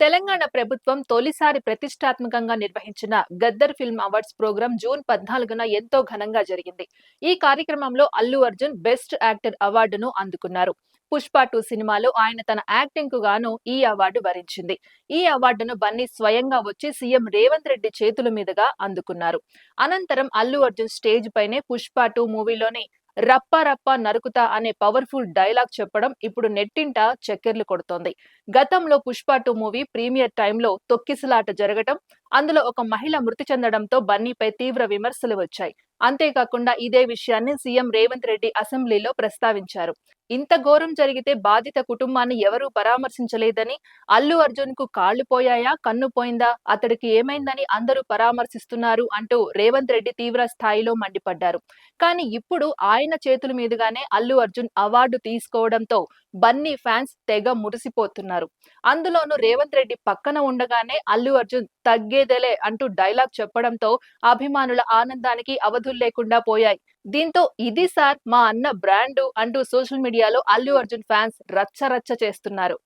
తెలంగాణ ప్రభుత్వం తొలిసారి ప్రతిష్టాత్మకంగా నిర్వహించిన Gaddar film awards program June 14న ఎంతో ఘనంగా జరిగింది. ఈ కార్యక్రమంలో అల్లు అర్జున్ బెస్ట్ యాక్టర్ అవార్డును అందుకున్నారు. పుష్ప 2 సినిమాలో ఆయన తన యాక్టింగ్ కు గాను ఈ అవార్డు వరించింది. ఈ అవార్డును బన్నీ స్వయంగా వచ్చి సీఎం రేవంత్ రెడ్డి చేతుల మీదుగా అందుకున్నారు. అనంతరం అల్లు అర్జున్ స్టేజ్ పైనే పుష్ప 2 మూవీలోని రప్ప రప్ప నరుకుతా అనే పవర్ఫుల్ డైలాగ్ చెప్పడం ఇప్పుడు నెట్టింట చక్కర్లు కొడుతోంది. గతంలో పుష్ప 2 మూవీ ప్రీమియర్ టైంలో తొక్కిసలాట జరగటం, అందులో ఒక మహిళ మృతి చెందడంతో బన్నీపై తీవ్ర విమర్శలు వచ్చాయి. అంతేకాకుండా ఇదే విషయాన్ని సీఎం రేవంత్ రెడ్డి అసెంబ్లీలో ప్రస్తావించారు. ఇంత ఘోరం జరిగితే బాధిత కుటుంబాన్ని ఎవరూ పరామర్శించలేదని, అల్లు అర్జున్ కు కాళ్లు పోయాయా, కన్ను పోయిందా, అతడికి ఏమైందని అందరూ పరామర్శిస్తున్నారు అంటూ రేవంత్ రెడ్డి తీవ్ర స్థాయిలో మండిపడ్డారు. కానీ ఇప్పుడు ఆయన చేతుల మీదుగానే అల్లు అర్జున్ అవార్డు తీసుకోవడంతో బన్నీ ఫ్యాన్స్ తెగ మురిసిపోతున్నారు. అందులోనూ రేవంత్ రెడ్డి పక్కన ఉండగానే అల్లు అర్జున్ తగ్గేదేలే అంటూ డైలాగ్ చెప్పడంతో అభిమానుల ఆనందానికి అవధుల్లేకుండా పోయాయి. దీంతో ఇది సార్ మా అన్న బ్రాండు అంటూ సోషల్ మీడియాలో అల్లు అర్జున్ ఫ్యాన్స్ రచ్చ రచ్చ చేస్తున్నారు.